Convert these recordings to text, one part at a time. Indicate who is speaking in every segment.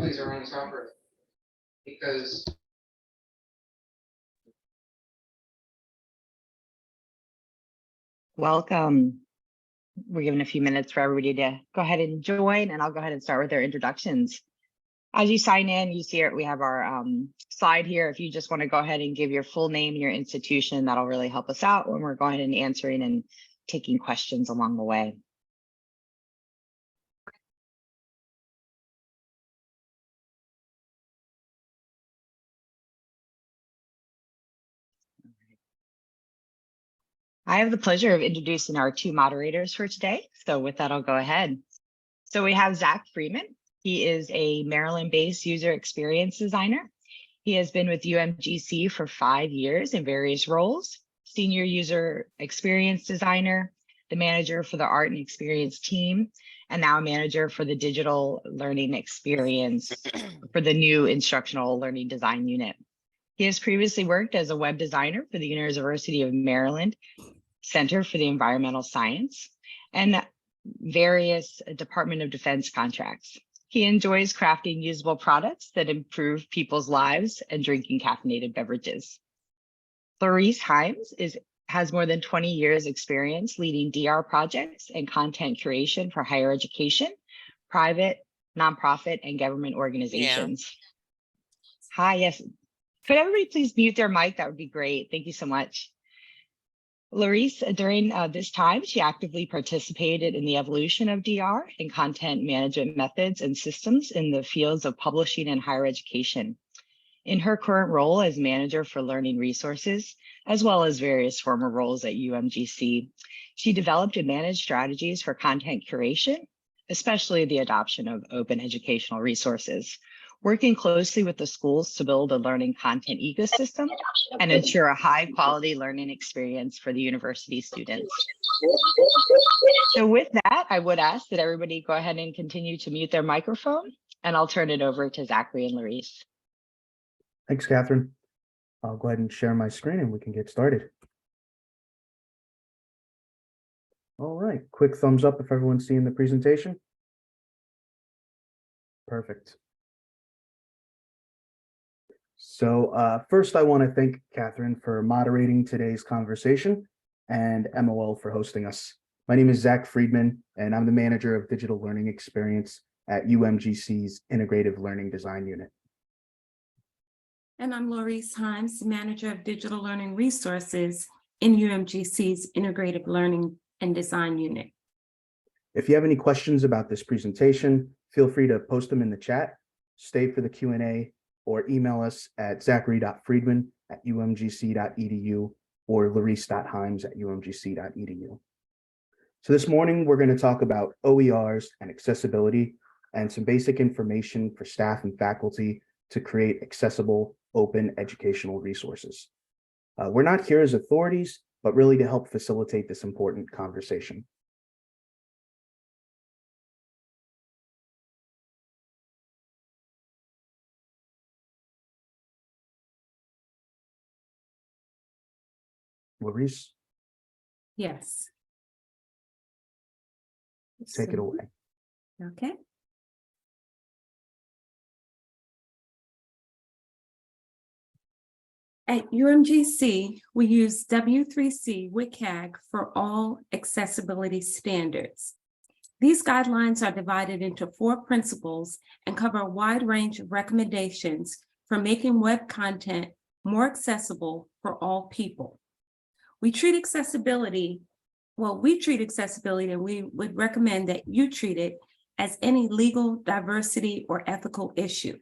Speaker 1: these are uncovered because
Speaker 2: welcome. We're giving a few minutes for everybody to go ahead and join, and I'll go ahead and start with their introductions. As you sign in, you see it, we have our slide here. If you just want to go ahead and give your full name and your institution, that'll really help us out when we're going and answering and taking questions along the way. I have the pleasure of introducing our two moderators for today. So with that, I'll go ahead. So we have Zach Friedman. He is a Maryland-based user experience designer. He has been with UMGC for 5 years in various roles: senior user experience designer, the manager for the art and experience team, and now manager for the digital learning experience for the new instructional learning design unit. He has previously worked as a web designer for the University of Maryland Center for the Environmental Science and various Department of Defense contracts. He enjoys crafting usable products that improve people's lives and drinking caffeinated beverages. Laureece Hymes has more than 20 years experience leading DR projects and content curation for higher education, private, nonprofit, and government organizations. Yeah. Hi, yes. Could everybody please mute their mic? That would be great. Thank you so much. Laureece, during this time, she actively participated in the evolution of DR and content management methods and systems in the fields of publishing and higher education. In her current role as manager for learning resources, as well as various former roles at UMGC, she developed and managed strategies for content curation, especially the adoption of open educational resources, working closely with the schools to build a learning content ecosystem and ensure a high quality learning experience for the university students. So with that, I would ask that everybody go ahead and continue to mute their microphone, and I'll turn it over to Zachary and Laureece.
Speaker 3: Thanks, Catherine. I'll go ahead and share my screen and we can get started. All right, quick thumbs up if everyone's seeing the presentation. Perfect. So first, I want to thank Catherine for moderating today's conversation and MOL for hosting us. My name is Zach Friedman, and I'm the manager of digital learning experience at UMGC's Integrative Learning Design Unit.
Speaker 4: And I'm Laureece Hymes, manager of digital learning resources in UMGC's Integrative Learning and Design Unit.
Speaker 3: If you have any questions about this presentation, feel free to post them in the chat, stay for the Q&A, or email us at zachary.friedman@umgc.edu or laureece.hymes@umgc.edu. So this morning, we're going to talk about OERs and accessibility and some basic information for staff and faculty to create accessible, open educational resources. We're not here as authorities, but really to help facilitate this important conversation. Laureece?
Speaker 4: Yes.
Speaker 3: Take it away.
Speaker 4: Okay. At UMGC, we use W3C WCAG for all accessibility standards. These guidelines are divided into 4 principles and cover a wide range of recommendations for making web content more accessible for all people. We treat accessibility and we would recommend that you treat it as any legal, diversity, or ethical issue.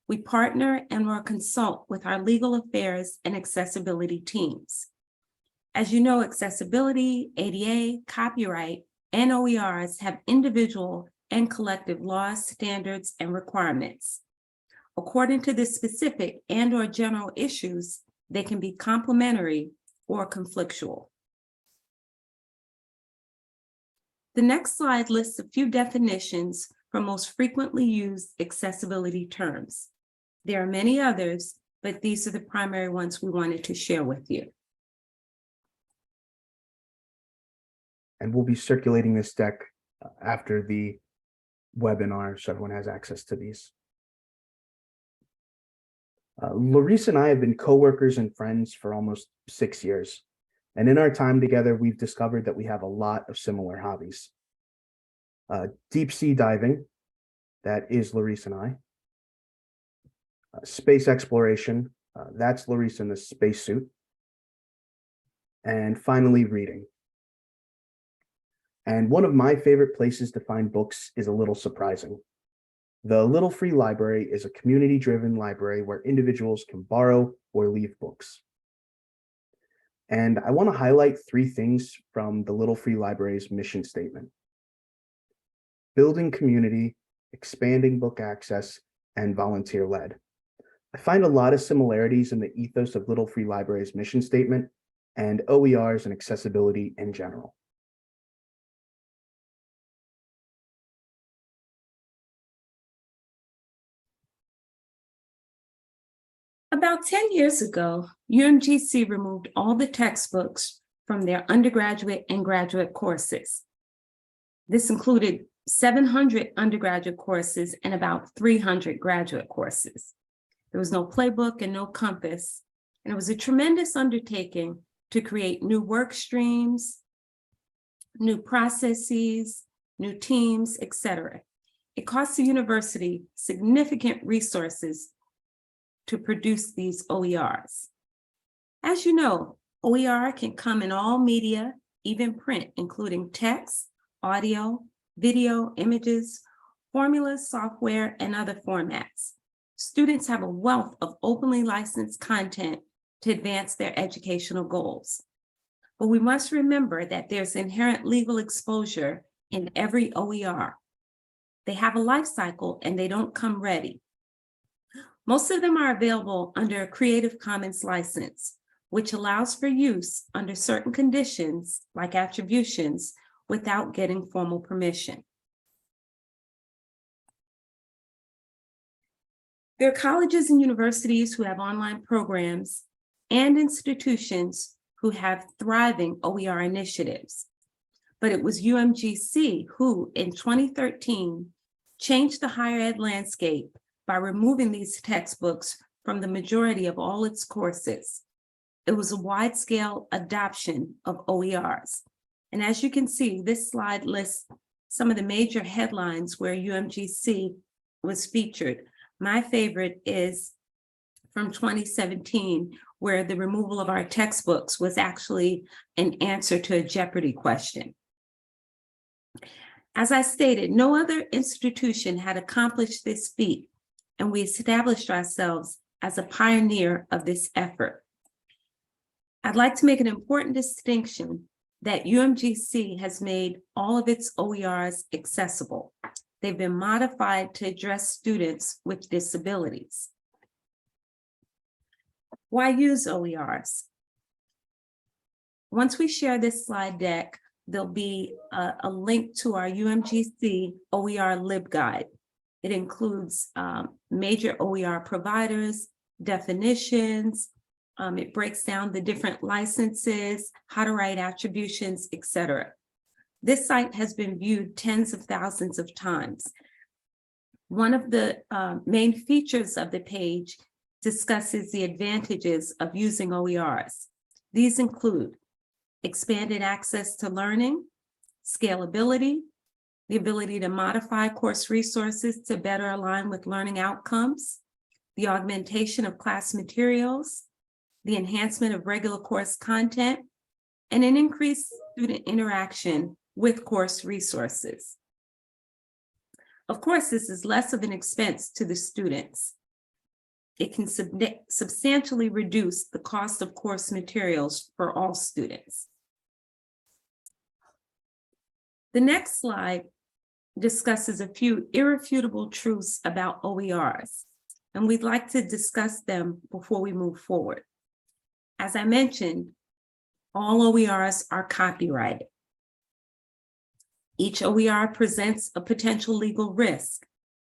Speaker 4: We partner and or consult with our legal affairs and accessibility teams. As you know, accessibility, ADA, copyright, and OERs have individual and collective laws, standards, and requirements. According to the specific and or general issues, they can be complementary or conflictual. The next slide lists a few definitions for most frequently used accessibility terms. There are many others, but these are the primary ones we wanted to share with you.
Speaker 3: And we'll be circulating this deck after the webinar, so everyone has access to these. Laureece and I have been coworkers and friends for almost 6 years. And in our time together, we've discovered that we have a lot of similar hobbies. Deep sea diving, that is Laureece and I. Space exploration, that's Laureece in the spacesuit. And finally, reading. And one of my favorite places to find books is a little surprising. The Little Free Library is a community-driven library where individuals can borrow or leave books. And I want to highlight 3 things from the Little Free Library's mission statement: building community, expanding book access, and volunteer-led. I find a lot of similarities in the ethos of Little Free Library's mission statement and OERs and accessibility in general.
Speaker 4: About 10 years ago, UMGC removed all the textbooks from their undergraduate and graduate courses. This included 700 undergraduate courses and about 300 graduate courses. There was no playbook and no compass, and it was a tremendous undertaking to create new work streams, new processes, new teams, etc. It cost the university significant resources to produce these OERs. As you know, OER can come in all media, even print, including text, audio, video, images, formulas, software, and other formats. Students have a wealth of openly licensed content to advance their educational goals. But we must remember that there's inherent legal exposure in every OER. They have a life cycle and they don't come ready. Most of them are available under a Creative Commons license, which allows for use under certain conditions like attributions without getting formal permission. There are colleges and universities who have online programs and institutions who have thriving OER initiatives. But it was UMGC who, in 2013, changed the higher ed landscape by removing these textbooks from the majority of all its courses. It was a wide-scale adoption of OERs. And as you can see, this slide lists some of the major headlines where UMGC was featured. My favorite is from 2017, where the removal of our textbooks was actually an answer to a Jeopardy question. As I stated, no other institution had accomplished this feat, and we established ourselves as a pioneer of this effort. I'd like to make an important distinction that UMGC has made all of its OERs accessible. They've been modified to address students with disabilities. Why use OERs? Once we share this slide deck, there'll be a link to our UMGC OER LibGuide. It includes major OER providers, definitions, it breaks down the different licenses, how to write attributions, etc. This site has been viewed tens of thousands of times. One of the main features of the page discusses the advantages of using OERs. These include expanded access to learning, scalability, the ability to modify course resources to better align with learning outcomes, the augmentation of class materials, the enhancement of regular course content, and an increased student interaction with course resources. Of course, this is less of an expense to the students. It can substantially reduce the cost of course materials for all students. The next slide discusses a few irrefutable truths about OERs, and we'd like to discuss them before we move forward. As I mentioned, all OERs are copyrighted. Each OER presents a potential legal risk.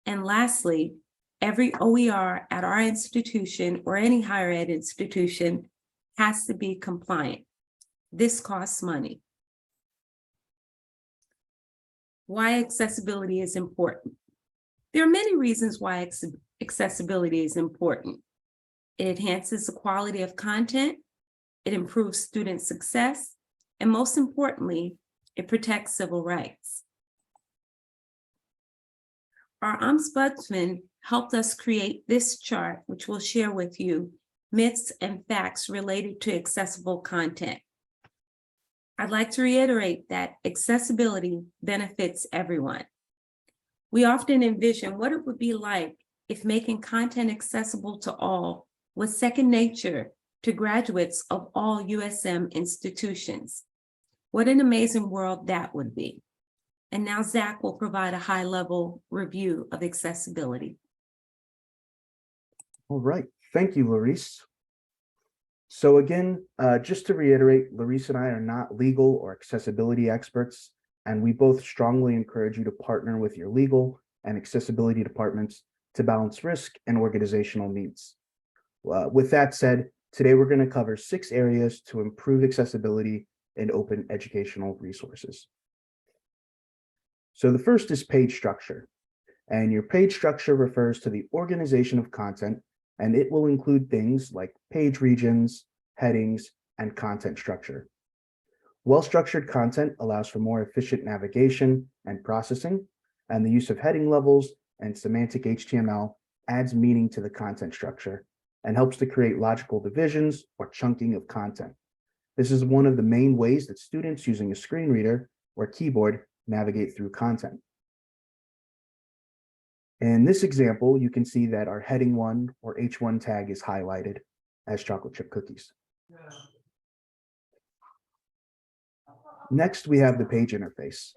Speaker 4: And lastly, every OER at our institution or any higher ed institution has to be compliant. This costs money. Why accessibility is important. There are many reasons why accessibility is important. It enhances the quality of content, it improves student success, and most importantly, it protects civil rights. Our ombudsman helped us create this chart, which we'll share with you, myths and facts related to accessible content. I'd like to reiterate that accessibility benefits everyone. We often envision what it would be like if making content accessible to all was second nature to graduates of all USM institutions. What an amazing world that would be. And now Zach will provide a high-level review of accessibility.
Speaker 3: All right, thank you, Laureece. So again, just to reiterate, Laureece and I are not legal or accessibility experts, and we both strongly encourage you to partner with your legal and accessibility departments to balance risk and organizational needs. With that said, today we're going to cover 6 areas to improve accessibility in open educational resources. So the first is page structure, and your page structure refers to the organization of content, and it will include things like page regions, headings, and content structure. Well-structured content allows for more efficient navigation and processing, and the use of heading levels and semantic HTML adds meaning to the content structure and helps to create logical divisions or chunking of content. This is one of the main ways that students using a screen reader or keyboard navigate through content. In this example, you can see that our heading 1 or H1 tag is highlighted as chocolate chip cookies. Next, we have the page interface.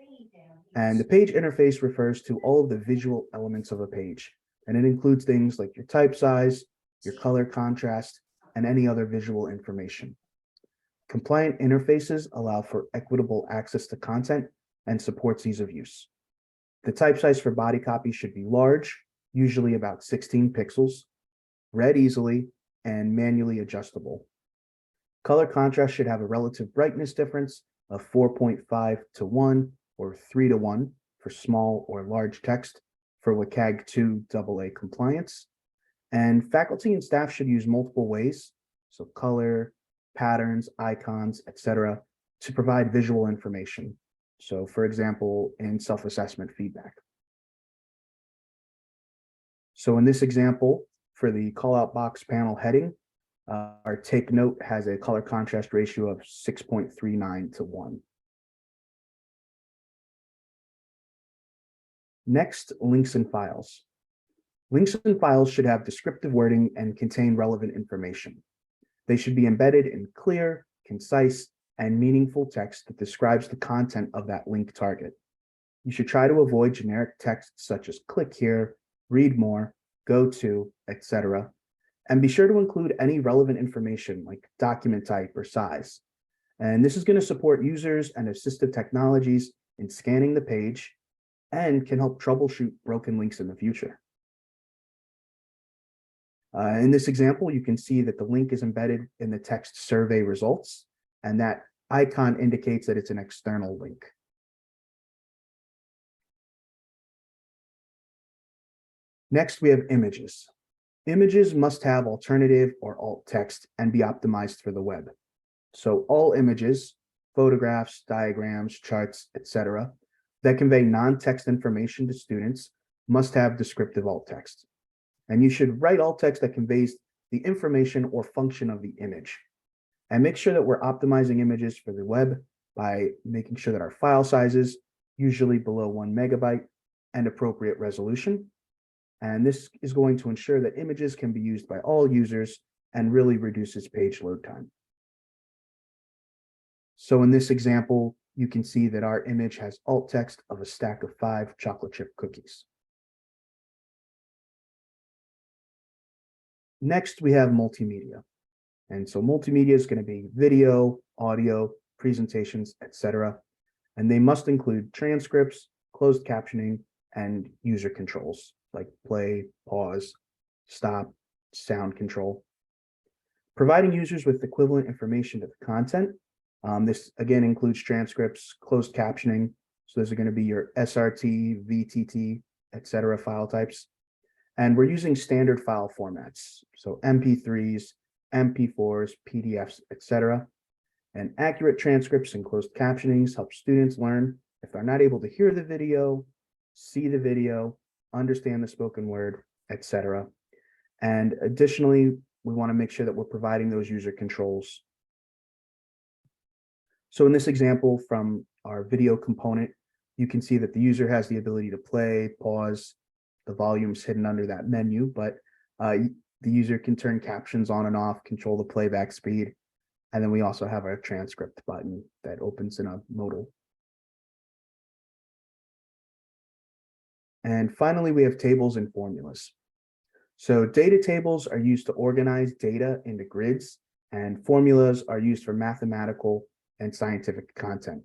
Speaker 3: And the page interface refers to all of the visual elements of a page, and it includes things like your type size, your color contrast, and any other visual information. Compliant interfaces allow for equitable access to content and supports ease of use. The type size for body copy should be large, usually about 16 pixels, read easily, and manually adjustable. Color contrast should have a relative brightness difference of 4.5 to 1 or 3 to 1 for small or large text for WCAG 2 AA compliance. And faculty and staff should use multiple ways, so color, patterns, icons, etc., to provide visual information. So for example, in self-assessment feedback. So in this example, for the call-out box panel heading, our take note has a color contrast ratio of 6.39 to 1. Next, links and files. Links and files should have descriptive wording and contain relevant information. They should be embedded in clear, concise, and meaningful text that describes the content of that link target. You should try to avoid generic text such as click here, read more, go to, etc. And be sure to include any relevant information like document type or size. And this is going to support users and assistive technologies in scanning the page and can help troubleshoot broken links in the future. In this example, you can see that the link is embedded in the text survey results, and that icon indicates that it's an external link. Next, we have images. Images must have alternative or alt text and be optimized for the web. So all images, photographs, diagrams, charts, etc., that convey non-text information to students must have descriptive alt text. And you should write alt text that conveys the information or function of the image. And make sure that we're optimizing images for the web by making sure that our file sizes, usually below 1 megabyte, and appropriate resolution. And this is going to ensure that images can be used by all users and really reduces page load time. So in this example, you can see that our image has alt text of a stack of 5 chocolate chip cookies. Next, we have multimedia. And so multimedia is going to be video, audio, presentations, etc. And they must include transcripts, closed captioning, and user controls like play, pause, stop, sound control. Providing users with equivalent information to the content. This again includes transcripts, closed captioning. So those are going to be your SRT, VTT, etc. file types. And we're using standard file formats, so MP3s, MP4s, PDFs, etc. And accurate transcripts and closed captionings help students learn if they're not able to hear the video, see the video, understand the spoken word, etc. And additionally, we want to make sure that we're providing those user controls. So in this example from our video component, you can see that the user has the ability to play, pause, the volume's hidden under that menu, but the user can turn captions on and off, control the playback speed. And then we also have our transcript button that opens in a modal. And finally, we have tables and formulas. So data tables are used to organize data into grids, and formulas are used for mathematical and scientific content.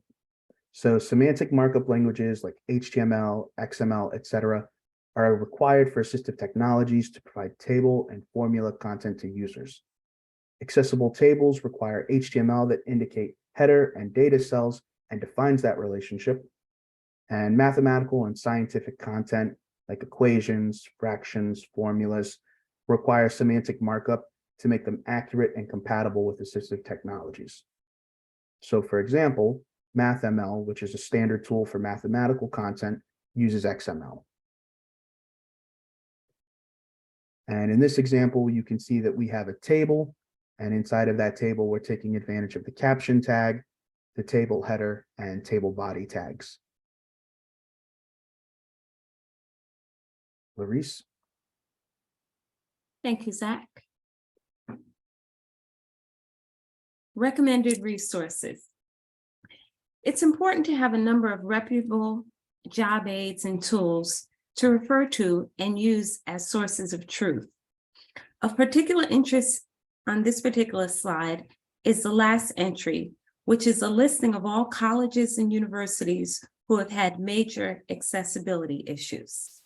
Speaker 3: So semantic markup languages like HTML, XML, etc., are required for assistive technologies to provide table and formula content to users. Accessible tables require HTML that indicate header and data cells and defines that relationship. And mathematical and scientific content like equations, fractions, formulas require semantic markup to make them accurate and compatible with assistive technologies. So for example, MathML, which is a standard tool for mathematical content, uses XML. And in this example, you can see that we have a table, and inside of that table, we're taking advantage of the caption tag, the table header, and table body tags. Laureece?
Speaker 4: Thank you, Zach. Recommended resources. It's important to have a number of reputable job aids and tools to refer to and use as sources of truth. Of particular interest on this particular slide is the last entry, which is a listing of all colleges and universities who have had major accessibility issues.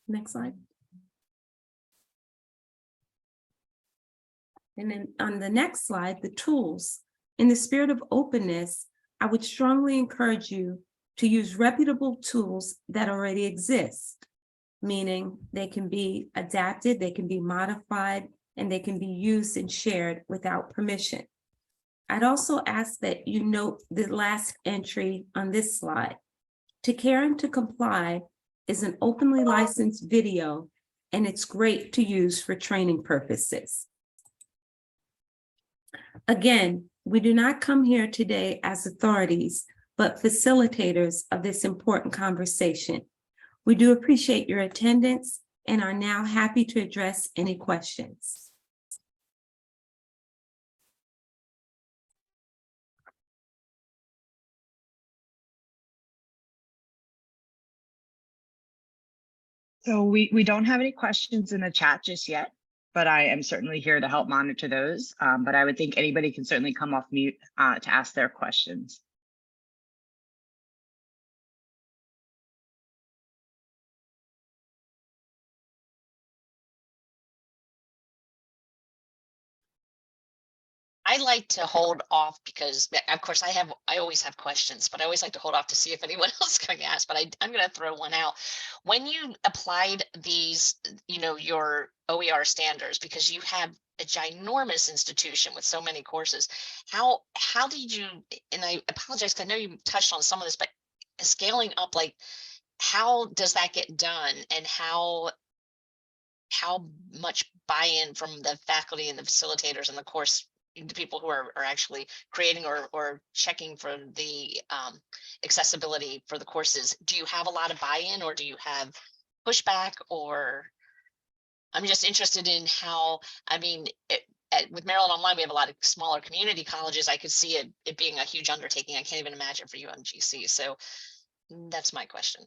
Speaker 4: Next slide. And then on the next slide, the tools. In the spirit of openness, I would strongly encourage you to use reputable tools that already exist, meaning they can be adapted, they can be modified, and they can be used and shared without permission. I'd also ask that you note the last entry on this slide. To Care and to Comply is an openly licensed video, and it's great to use for training purposes. Again, we do not come here today as authorities, but facilitators of this important conversation. We do appreciate your attendance and are now happy to address any questions.
Speaker 2: So we don't have any questions in the chat just yet, but I am certainly here to help monitor those. But I would think anybody can certainly come off mute to ask their questions.
Speaker 5: I like to hold off because, of course, I always have questions, but I always like to hold off to see if anyone else is going to ask. But I'm going to throw one out. When you applied these, your OER standards, because you have a ginormous institution with so many courses, how did you? And I apologize because I know you touched on some of this, but scaling up, like, how does that get done, and how much buy-in from the faculty and the facilitators and the course, the people who are actually creating or checking for the accessibility for the courses? Do you have a lot of buy-in, or do you have pushback? Or I'm just interested in how, with Maryland Online, we have a lot of smaller community colleges. I could see it being a huge undertaking. I can't even imagine for UMGC. So that's my question.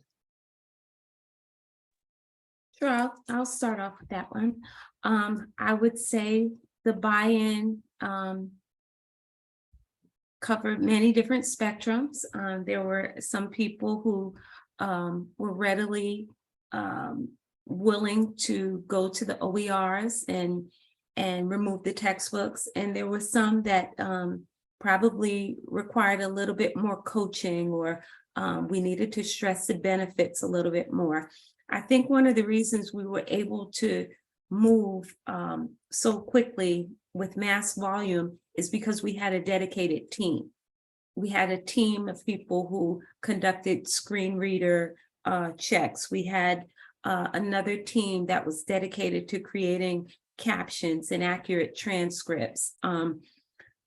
Speaker 4: Sure, I'll start off with that one. I would say the buy-in covered many different spectrums. There were some people who were readily willing to go to the OERs and remove the textbooks, and there were some that probably required a little bit more coaching or We needed to stress the benefits a little bit more. I think one of the reasons we were able to move so quickly with mass volume is because we had a dedicated team. We had a team of people who conducted screen reader checks. We had another team that was dedicated to creating captions and accurate transcripts.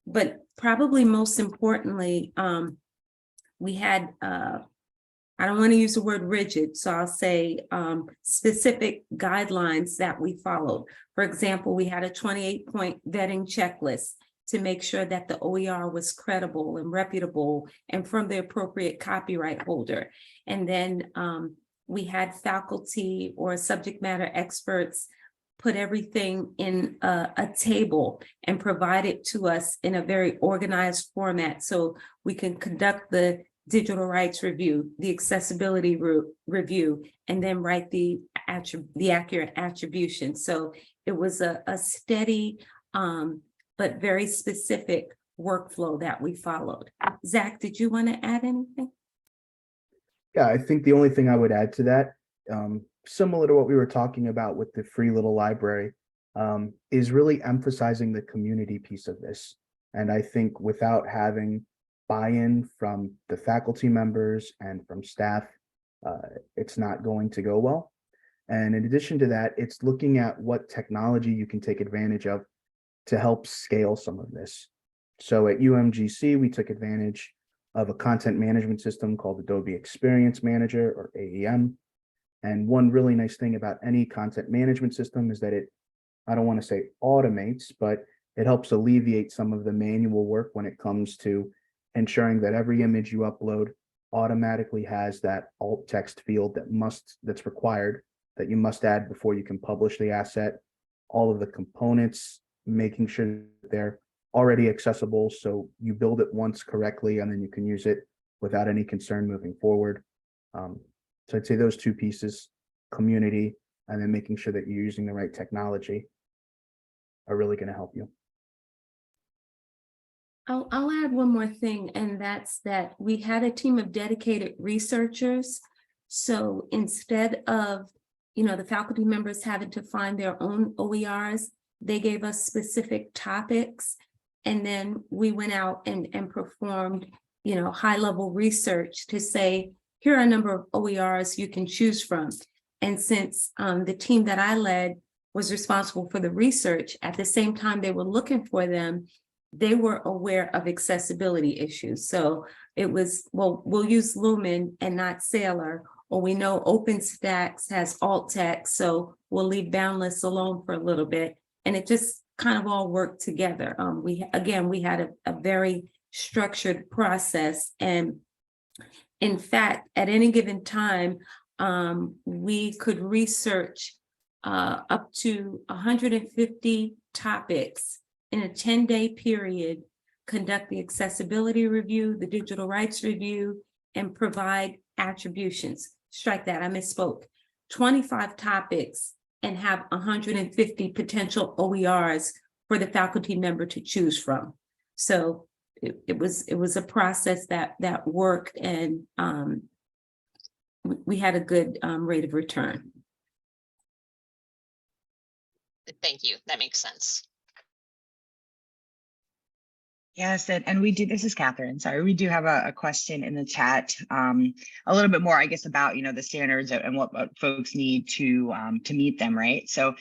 Speaker 4: But probably most importantly, we had, I don't want to use the word rigid, so I'll say specific guidelines that we followed. For example, we had a 28-point vetting checklist to make sure that the OER was credible and reputable and from the appropriate copyright holder. And then we had faculty or subject matter experts put everything in a table and provide it to us in a very organized format so we can conduct the digital rights review, the accessibility review, and then write the accurate attribution. So it was a steady but very specific workflow that we followed. Zach, did you want to add anything?
Speaker 3: Yeah, I think the only thing I would add to that, similar to what we were talking about with the free little library, is really emphasizing the community piece of this. And I think without having buy-in from the faculty members and from staff, it's not going to go well. And in addition to that, it's looking at what technology you can take advantage of to help scale some of this. So at UMGC, we took advantage of a content management system called Adobe Experience Manager, or AEM. And one really nice thing about any content management system is that it, I don't want to say automates, but it helps alleviate some of the manual work when it comes to ensuring that every image you upload automatically has that alt text field that's required, that you must add before you can publish the asset, all of the components, making sure that they're already accessible so you build it once correctly and then you can use it without any concern moving forward. So I'd say those two pieces, community and then making sure that you're using the right technology, are really going to help you.
Speaker 4: I'll add one more thing, and that's that we had a team of dedicated researchers. So instead of, the faculty members having to find their own OERs, they gave us specific topics. And then we went out and performed, high-level research to say, here are a number of OERs you can choose from. And since the team that I led was responsible for the research, at the same time they were looking for them, they were aware of accessibility issues. So it was, well, we'll use Lumen and not Sailor, or we know OpenStax has alt text, so we'll leave Boundless alone for a little bit. And it just kind of all worked together. We had a very structured process. And in fact, at any given time, we could research up to 150 topics in a 10-day period, conduct the accessibility review, the digital rights review, and provide attributions. Strike that, I misspoke. 25 topics and have 150 potential OERs for the faculty member to choose from. So it was a process that worked, and we had a good rate of return.
Speaker 5: Thank you. That makes sense.
Speaker 2: Yes, and we do, this is Catherine, sorry, we do have a question in the chat, a little bit more, I guess, about, the standards and what folks need to meet them, right? So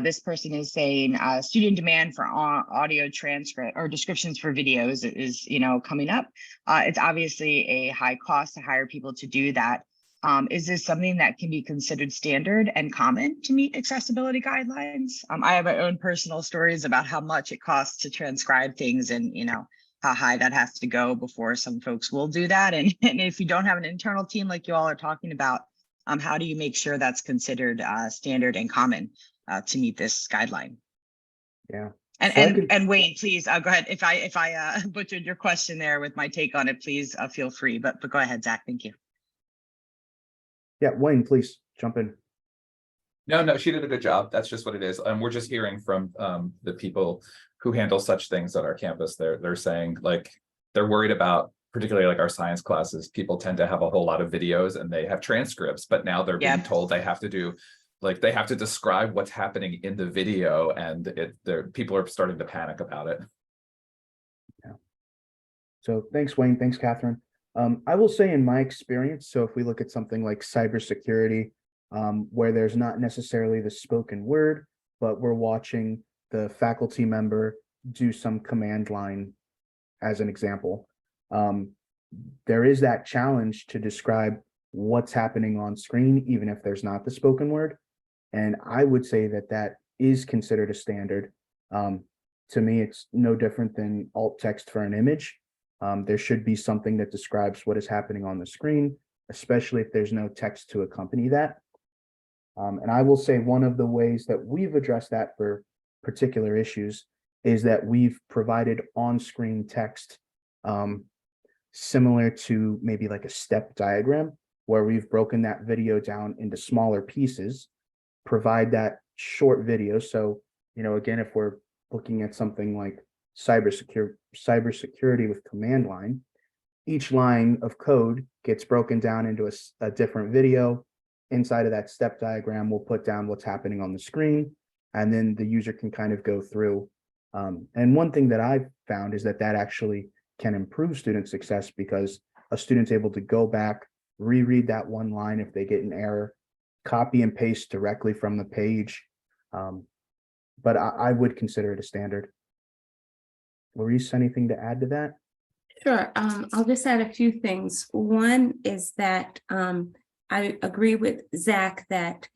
Speaker 2: this person is saying student demand for audio transcript or descriptions for videos is, coming up. It's obviously a high cost to hire people to do that. Is this something that can be considered standard and common to meet accessibility guidelines? I have my own personal stories about how much it costs to transcribe things and, how high that has to go before some folks will do that. And if you don't have an internal team like you all are talking about, how do you make sure that's considered standard and common to meet this guideline?
Speaker 3: Yeah.
Speaker 2: And Wayne, please go ahead. If I butchered your question there with my take on it, please feel free, but go ahead, Zach. Thank you.
Speaker 3: Yeah, Wayne, please jump in.
Speaker 6: No, she did a good job. That's just what it is. We're just hearing from the people who handle such things at our campus. They're saying, like, they're worried about particularly like our science classes, people tend to have a whole lot of videos and they have transcripts, but now they're being
Speaker 2: Yep.
Speaker 6: told they have to do, like, they have to describe what's happening in the video, and people are starting to panic about it.
Speaker 3: So thanks, Wayne. Thanks, Catherine. I will say in my experience, so if we look at something like cybersecurity, where there's not necessarily the spoken word, but we're watching the faculty member do some command line as an example. There is that challenge to describe what's happening on screen, even if there's not the spoken word. And I would say that that is considered a standard. To me, it's no different than alt text for an image. There should be something that describes what is happening on the screen, especially if there's no text to accompany that. And I will say one of the ways that we've addressed that for particular issues is that we've provided on-screen text similar to maybe like a step diagram, where we've broken that video down into smaller pieces, provide that short video. So, again, if we're looking at something like cybersecurity with command line, each line of code gets broken down into a different video. Inside of that step diagram, we'll put down what's happening on the screen, and then the user can kind of go through. And one thing that I've found is that actually can improve student success, because a student's able to go back, reread that one line if they get an error, copy and paste directly from the page. But I would consider it a standard. Laureece, anything to add to that?
Speaker 4: Sure. I'll just add a few things. One is that I agree with Zach that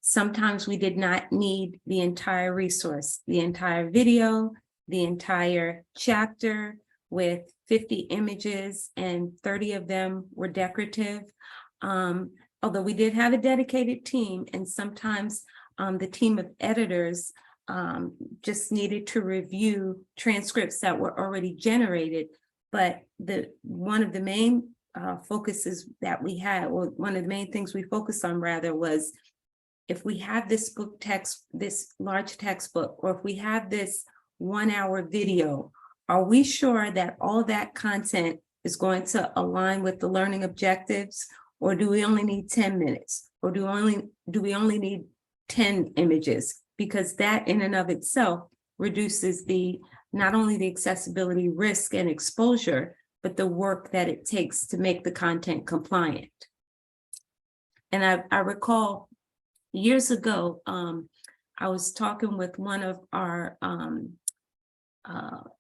Speaker 4: sometimes we did not need the entire resource, the entire video, the entire chapter with 50 images, and 30 of them were decorative. Although we did have a dedicated team, and sometimes the team of editors just needed to review transcripts that were already generated. But one of the main focuses that we had, or one of the main things we focused on rather, was if we have this book text, this large textbook, or if we have this 1 hour video, are we sure that all that content is going to align with the learning objectives? Or do we only need 10 minutes? Or do we only need 10 images? Because that in and of itself reduces not only the accessibility risk and exposure, but the work that it takes to make the content compliant. And I recall years ago, I was talking with one of our,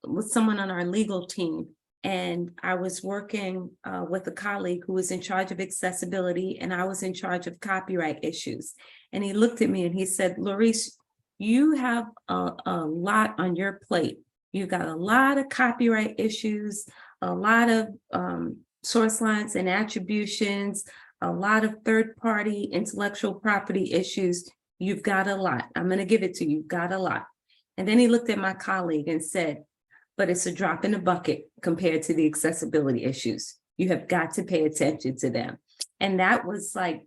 Speaker 4: with someone on our legal team, and I was working with a colleague who was in charge of accessibility, and I was in charge of copyright issues. And he looked at me and he said, Laureece, you have a lot on your plate. You've got a lot of copyright issues, a lot of source lines and attributions, a lot of third-party intellectual property issues. You've got a lot. I'm going to give it to you. You've got a lot. And then he looked at my colleague and said, but it's a drop in the bucket compared to the accessibility issues. You have got to pay attention to them. And that was like,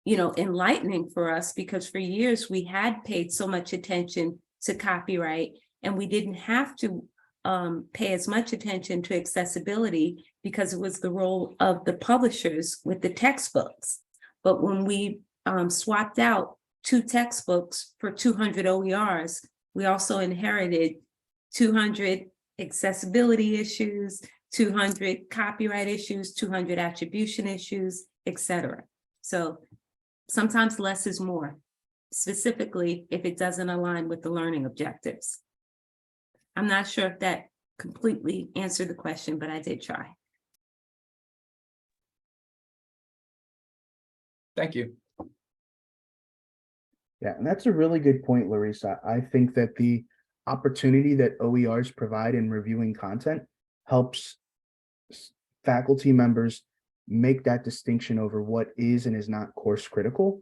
Speaker 4: enlightening for us, because for years we had paid so much attention to copyright, and we didn't have to pay as much attention to accessibility because it was the role of the publishers with the textbooks. But when we swapped out 2 textbooks for 200 OERs, we also inherited 200 accessibility issues, 200 copyright issues, 200 attribution issues, etc. So sometimes less is more, specifically if it doesn't align with the learning objectives. I'm not sure if that completely answered the question, but I did try.
Speaker 6: Thank you.
Speaker 3: Yeah, and that's a really good point, Laureece. I think that the opportunity that OERs provide in reviewing content helps faculty members make that distinction over what is and is not course critical,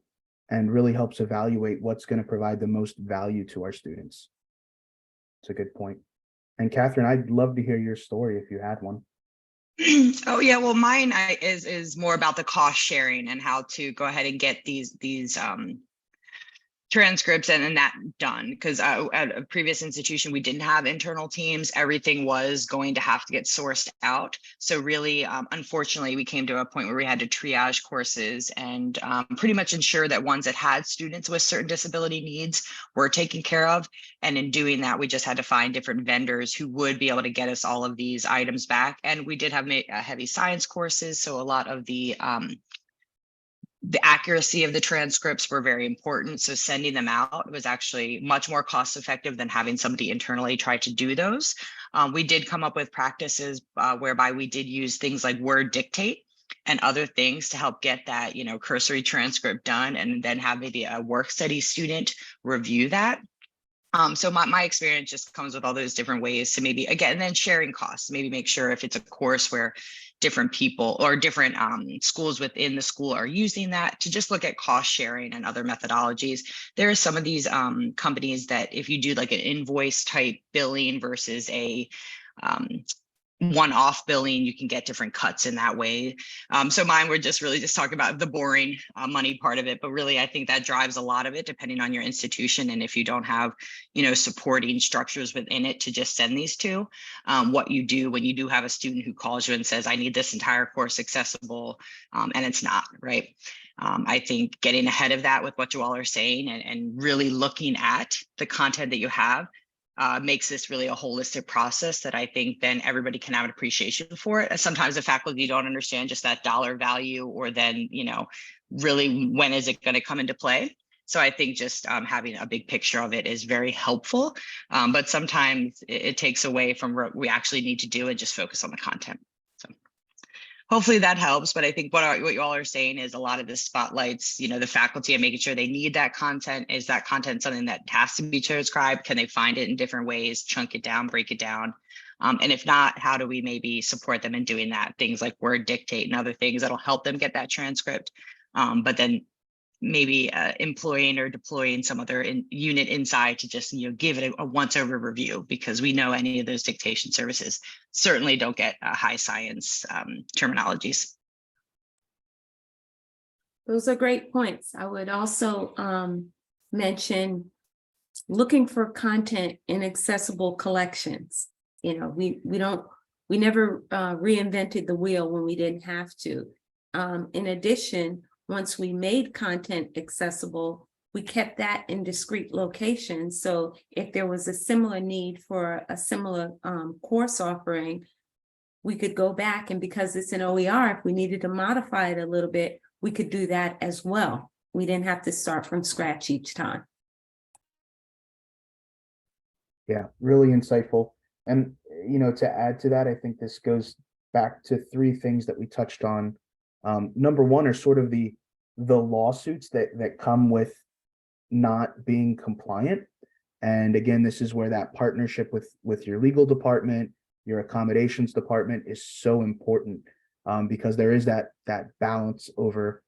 Speaker 3: and really helps evaluate what's going to provide the most value to our students. It's a good point. And Catherine, I'd love to hear your story if you had one.
Speaker 2: Oh yeah, well, mine is more about the cost sharing and how to go ahead and get these transcripts and that done, because at a previous institution we didn't have internal teams. Everything was going to have to get sourced out. So really, unfortunately, we came to a point where we had to triage courses and pretty much ensure that ones that had students with certain disability needs were taken care of. And in doing that, we just had to find different vendors who would be able to get us all of these items back. And we did have heavy science courses, so a lot of the accuracy of the transcripts were very important. So sending them out was actually much more cost effective than having somebody internally try to do those. We did come up with practices whereby we did use things like Word Dictate and other things to help get that, cursory transcript done, and then have maybe a work study student review that. So my experience just comes with all those different ways to maybe, again, then sharing costs, maybe make sure if it's a course where different people or different schools within the school are using that, to just look at cost sharing and other methodologies. There are some of these companies that if you do like an invoice type billing versus a one-off billing, you can get different cuts in that way. So mine, we're just really just talking about the boring money part of it, but really I think that drives a lot of it depending on your institution. And if you don't have, supporting structures within it to just send these to, what you do when you do have a student who calls you and says, I need this entire course accessible, and it's not, right? I think getting ahead of that with what you all are saying and really looking at the content that you have makes this really a holistic process that I think then everybody can have an appreciation for it. Sometimes the faculty don't understand just that dollar value, or then, really when is it going to come into play? So I think just having a big picture of it is very helpful. But sometimes it takes away from what we actually need to do and just focus on the content. So hopefully that helps. But I think what you all are saying is a lot of the spotlights, the faculty and making sure they need that content. Is that content something that has to be transcribed? Can they find it in different ways, chunk it down, break it down? And if not, how do we maybe support them in doing that? Things like Word Dictate and other things that'll help them get that transcript. But then maybe employing or deploying some other unit inside to just give it a once over review, because we know any of those dictation services certainly don't get high science terminologies.
Speaker 4: Those are great points. I would also mention looking for content in accessible collections. We never reinvented the wheel when we didn't have to. In addition, once we made content accessible, we kept that in discrete locations. So if there was a similar need for a similar course offering, we could go back, and because it's an OER, if we needed to modify it a little bit, we could do that as well. We didn't have to start from scratch each time.
Speaker 3: Yeah, really insightful. And, to add to that, I think this goes back to three things that we touched on. Number one are sort of the lawsuits that come with not being compliant. And again, this is where that partnership with your legal department, your accommodations department is so important, because there is that balance over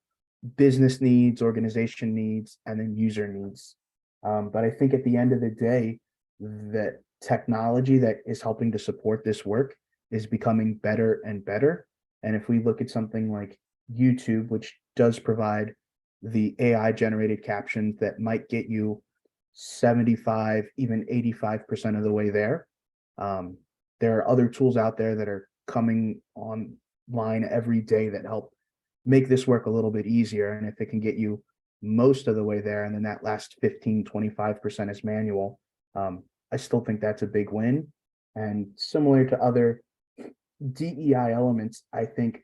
Speaker 3: business needs, organization needs, and then user needs. But I think at the end of the day, that technology that is helping to support this work is becoming better and better. And if we look at something like YouTube, which does provide the AI generated captions that might get you 75, even 85% of the way there. There are other tools out there that are coming online every day that help make this work a little bit easier. And if it can get you most of the way there, and then that last 15, 25% is manual, I still think that's a big win. And similar to other DEI elements, I think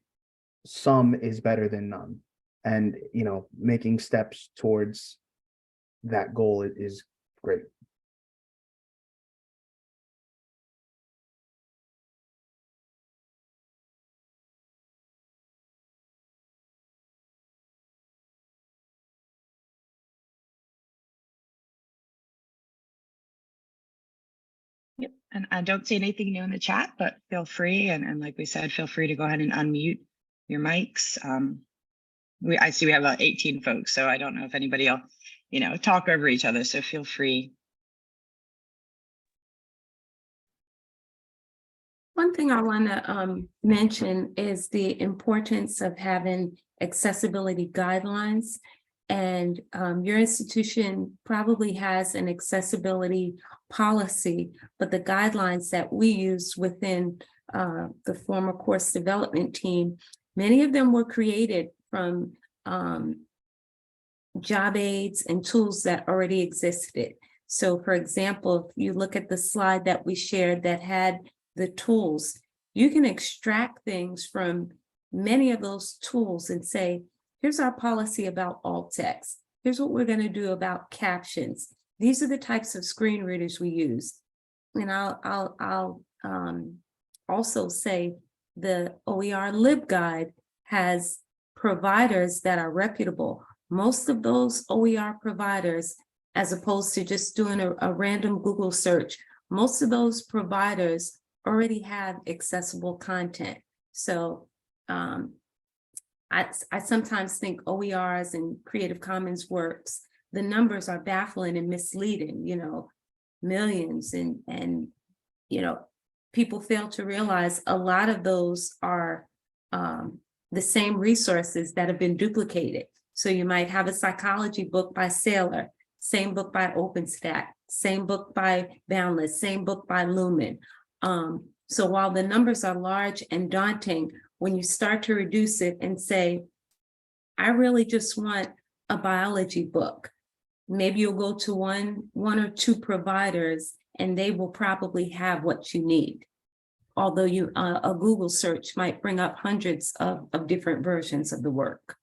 Speaker 3: some is better than none. And, making steps towards that goal is great.
Speaker 2: Yep. And I don't see anything new in the chat, but feel free. And like we said, feel free to go ahead and unmute your mics. I see we have about 18 folks, so I don't know if anybody else, talk over each other. So feel free.
Speaker 4: One thing I want to mention is the importance of having accessibility guidelines. And your institution probably has an accessibility policy, but the guidelines that we use within the former course development team, many of them were created from job aids and tools that already existed. So for example, if you look at the slide that we shared that had the tools, you can extract things from many of those tools and say, here's our policy about alt text. Here's what we're going to do about captions. These are the types of screen readers we use. And I'll also say the OER LibGuide has providers that are reputable. Most of those OER providers, as opposed to just doing a random Google search, most of those providers already have accessible content. So I sometimes think OERs and Creative Commons works, the numbers are baffling and misleading, you know, millions, and you know, people fail to realize a lot of those are the same resources that have been duplicated. So you might have a psychology book by Saylor, same book by OpenStack, same book by Boundless, same book by Lumen. So while the numbers are large and daunting, when you start to reduce it and say, I really just want a biology book, maybe you'll go to one or two providers and they will probably have what you need. Although a Google search might bring up hundreds of different versions of the work.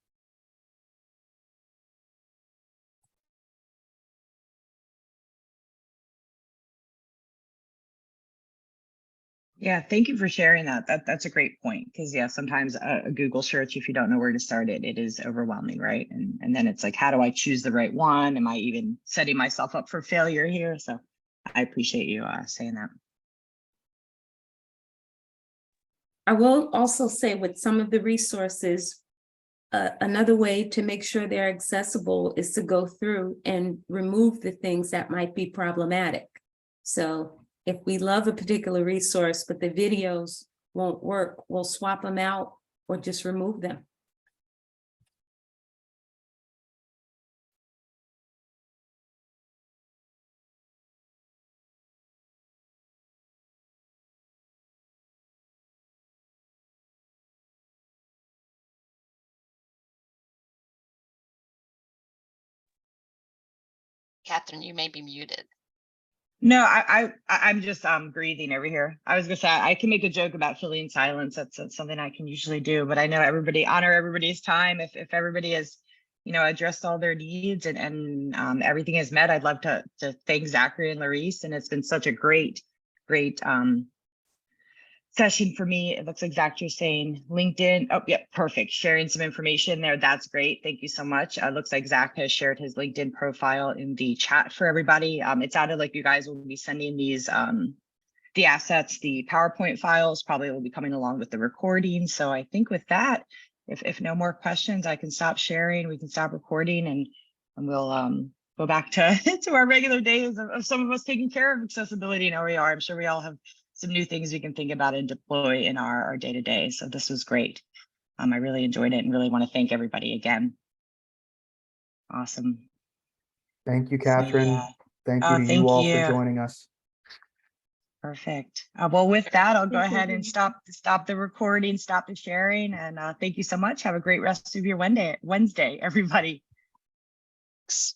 Speaker 2: Yeah, thank you for sharing that. That's a great point, because yeah, sometimes a Google search, if you don't know where to start it is overwhelming, right? And then it's like, how do I choose the right one? Am I even setting myself up for failure here? So I appreciate you saying that.
Speaker 4: I will also say with some of the resources, another way to make sure they're accessible is to go through and remove the things that might be problematic. So if we love a particular resource, but the videos won't work, we'll swap them out or just remove them.
Speaker 5: Catherine, you may be muted.
Speaker 2: No, I'm just breathing over here. I was gonna say I can make a joke about filling silence. That's something I can usually do, but I know honor everybody's time. If everybody has, you know, addressed all their needs and everything is met, I'd love to thank Zachary and Laureece, and it's been such a great session for me. It looks like Zachary's saying LinkedIn. Oh, yeah, perfect. Sharing some information there. That's great. Thank you so much. Looks like Zach has shared his LinkedIn profile in the chat for everybody. It sounded like you guys will be sending these, the assets, the PowerPoint files probably will be coming along with the recording. So I think with that, if no more questions, I can stop sharing. We can stop recording and we'll go back to, to our regular days of some of us taking care of accessibility and OER. I'm sure we all have some new things we can think about and deploy in our day-to-day. So this was great. I really enjoyed it and really want to thank everybody again. Awesome.
Speaker 3: Thank you, Catherine.
Speaker 2: So, yeah.
Speaker 3: Thank you to you all for joining us.
Speaker 2: Perfect. Well, with that, I'll go ahead and stop the recording, stop the sharing, and thank you so much. Have a great rest of your Wednesday, everybody.
Speaker 5: Thanks.